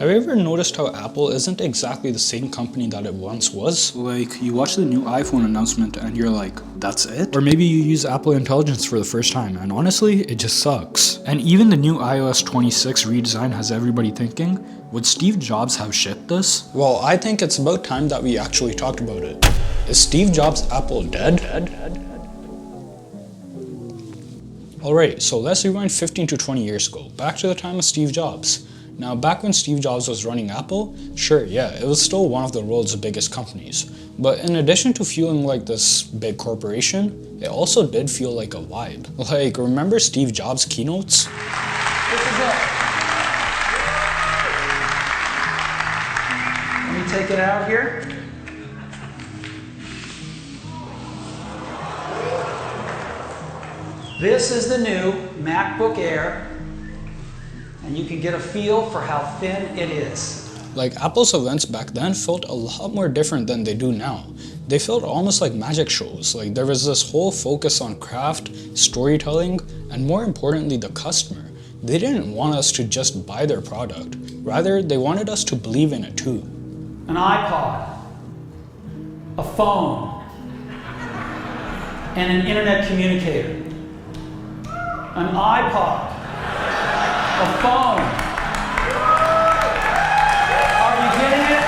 Have you ever noticed how Apple isn't exactly the same company that it once was? Like, you watch the new iPhone announcement and you're like, that's it? Or maybe you use Apple Intelligence for the first time and honestly, it just sucks. And even the new iOS 26 redesign has everybody thinking, would Steve Jobs have shipped this? Well, I think it's about time that we actually talked about it. Is Steve Jobs' Apple dead? Alright, so let's rewind 15 to 20 years ago, back to the time of Steve Jobs. Now, back when Steve Jobs was running Apple, sure, yeah, it was still one of the world's biggest companies. But in addition to feeling like this big corporation, it also did feel like a vibe. Like, remember Steve Jobs' keynotes? This is it. Let me take it out here. This is the new MacBook Air. And you can get a feel for how thin it is. Like, Apple's events back then felt a lot more different than they do now. They felt almost like magic shows. Like, there was this whole focus on craft, storytelling, and more importantly, the customer. They didn't want us to just buy their product. Rather, they wanted us to believe in it too. An iPod, a phone, and an internet communicator. An iPod. A phone. Are you getting it?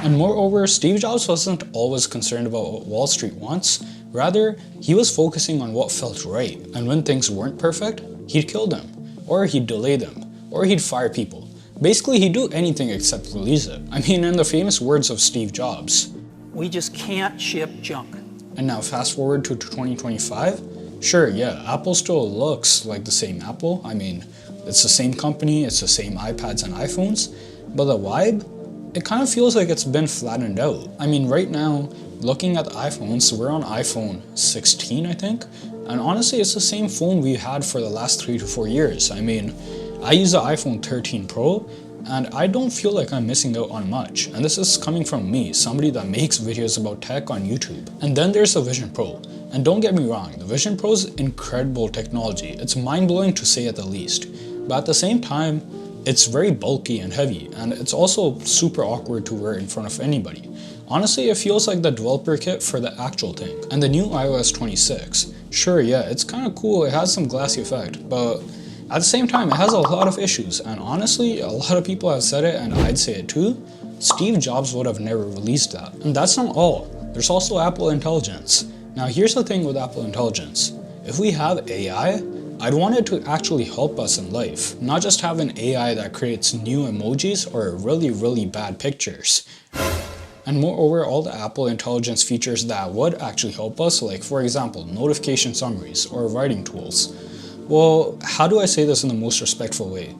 And moreover, Steve Jobs wasn't always concerned about what Wall Street wants. Rather, he was focusing on what felt right. And when things weren't perfect, he'd kill them, or he'd delay them, or he'd fire people. Basically, he'd do anything except release it. I mean, in the famous words of Steve Jobs, we just can't ship junk. And now fast forward to 2025. Sure, yeah, Apple still looks like the same Apple. I mean, it's the same company, it's the same iPads and iPhones, but the vibe, it kind of feels like it's been flattened out. I mean, right now, looking at the iPhones, we're on iPhone 16, I think, and honestly, it's the same phone we had for the last 3 to 4 years. I mean, I use the iPhone 13 Pro, and I don't feel like I'm missing out on much. And this is coming from me, somebody that makes videos about tech on YouTube. And then there's the Vision Pro. And don't get me wrong, the Vision Pro is incredible technology. It's mind-blowing to say at the least. But at the same time, it's very bulky and heavy, and it's also super awkward to wear in front of anybody. Honestly, it feels like the developer kit for the actual thing. And the new iOS 26, sure, yeah, it's kind of cool, it has some glassy effect, but at the same time, it has a lot of issues. And honestly, a lot of people have said it, and I'd say it too, Steve Jobs would have never released that. And that's not all. There's also Apple Intelligence. Now, here's the thing with Apple Intelligence. If we have AI, I'd want it to actually help us in life, not just have an AI that creates new emojis or really bad pictures. And moreover, all the Apple Intelligence features that would actually help us, like for example, notification summaries or writing tools. Well, how do I say this in the most respectful way?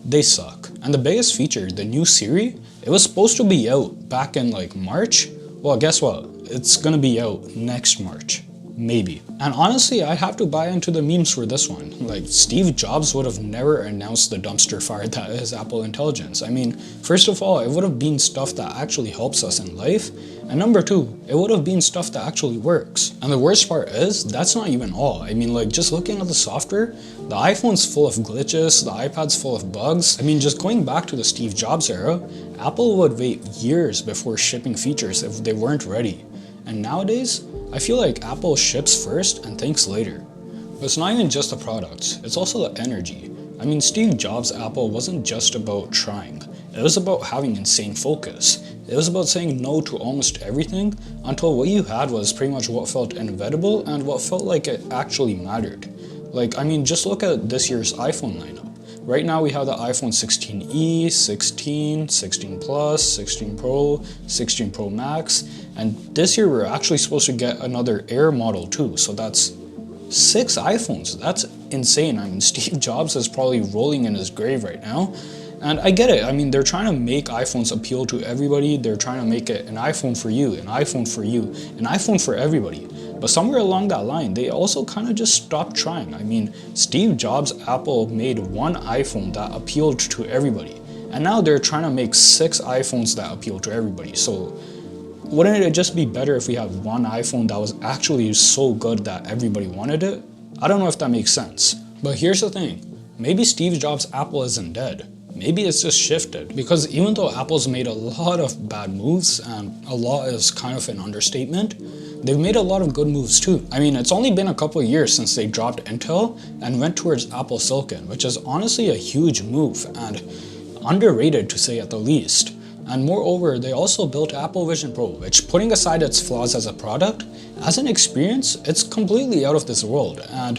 They suck. And the biggest feature, the new Siri, it was supposed to be out back in like March. Well, guess what? It's gonna be out next March. Maybe. And honestly, I have to buy into the memes for this one. Like, Steve Jobs would have never announced the dumpster fire that is Apple Intelligence. I mean, first of all, it would have been stuff that actually helps us in life. And number two, it would have been stuff that actually works. And the worst part is, that's not even all. I mean, like, just looking at the software, the iPhone's full of glitches, the iPad's full of bugs. I mean, just going back to the Steve Jobs era, Apple would wait years before shipping features if they weren't ready. And nowadays, I feel like Apple ships first and thinks later. But it's not even just the products, it's also the energy. I mean, Steve Jobs' Apple wasn't just about trying. It was about having insane focus. It was about saying no to almost everything until what you had was pretty much what felt inevitable and what felt like it actually mattered. Like, I mean, just look at this year's iPhone lineup. Right now we have the iPhone 16e, 16, 16 Plus, 16 Pro, 16 Pro Max, and this year we're actually supposed to get another Air model too, so that's 6 iPhones. That's insane. I mean, Steve Jobs is probably rolling in his grave right now. And I get it. I mean, they're trying to make iPhones appeal to everybody. They're trying to make it an iPhone for you, an iPhone for you, an iPhone for everybody. But somewhere along that line, they also kind of just stopped trying. I mean, Steve Jobs' Apple made one iPhone that appealed to everybody. And now they're trying to make 6 iPhones that appeal to everybody. So wouldn't it just be better if we had one iPhone that was actually so good that everybody wanted it? I don't know if that makes sense. But here's the thing. Maybe Steve Jobs' Apple isn't dead. maybe it's just shifted. Because even though Apple's made a lot of bad moves, and a lot is kind of an understatement, they've made a lot of good moves too. I mean, it's only been a couple of years since they dropped Intel and went towards Apple Silicon, which is honestly a huge move and underrated to say at the least. And moreover, they also built Apple Vision Pro, which, putting aside its flaws as a product, as an experience, it's completely out of this world. And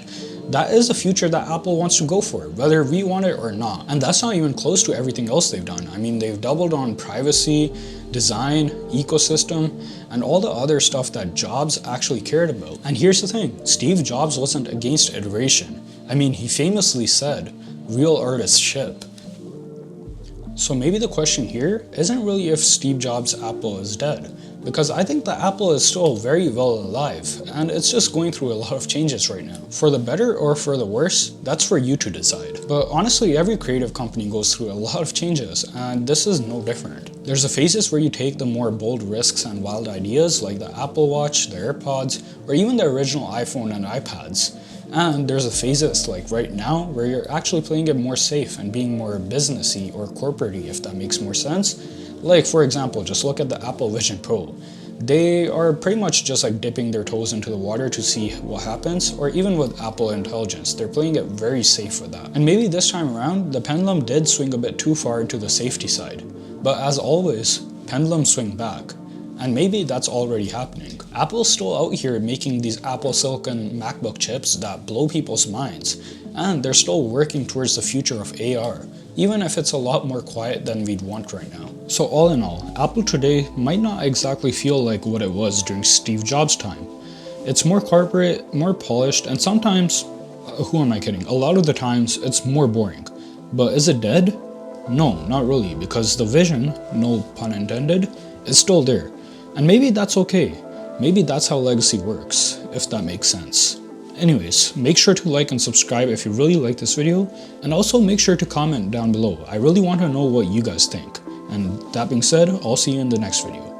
that is the future that Apple wants to go for, whether we want it or not. And that's not even close to everything else they've done. I mean, they've doubled on privacy, design, ecosystem, and all the other stuff that Jobs actually cared about. And here's the thing, Steve Jobs wasn't against iteration. I mean, he famously said, "Real artists ship." So maybe the question here isn't really if Steve Jobs' Apple is dead, because I think that Apple is still very well alive, and it's just going through a lot of changes right now. For the better or for the worse, that's for you to decide. But honestly, every creative company goes through a lot of changes, and this is no different. There's the phases where you take the more bold risks and wild ideas like the Apple Watch, the AirPods, or even the original iPhone and iPads. And there's the phases like right now where you're actually playing it more safe and being more businessy or corporate-y, if that makes more sense. Like for example, just look at the Apple Vision Pro. They are pretty much just like dipping their toes into the water to see what happens, or even with Apple Intelligence, they're playing it very safe with that. And maybe this time around, the pendulum did swing a bit too far into the safety side. But as always, pendulums swing back. And maybe that's already happening. Apple's still out here making these Apple Silicon MacBook chips that blow people's minds, and they're still working towards the future of AR, even if it's a lot more quiet than we'd want right now. So all in all, Apple today might not exactly feel like what it was during Steve Jobs' time. It's more corporate, more polished, and sometimes, who am I kidding? A lot of the times, it's more boring. But is it dead? No, not really, because the vision, no pun intended, is still there. And maybe that's okay. Maybe that's how legacy works, if that makes sense. Anyways, make sure to like and subscribe if you really like this video, and also make sure to comment down below. I really want to know what you guys think. And that being said, I'll see you in the next video.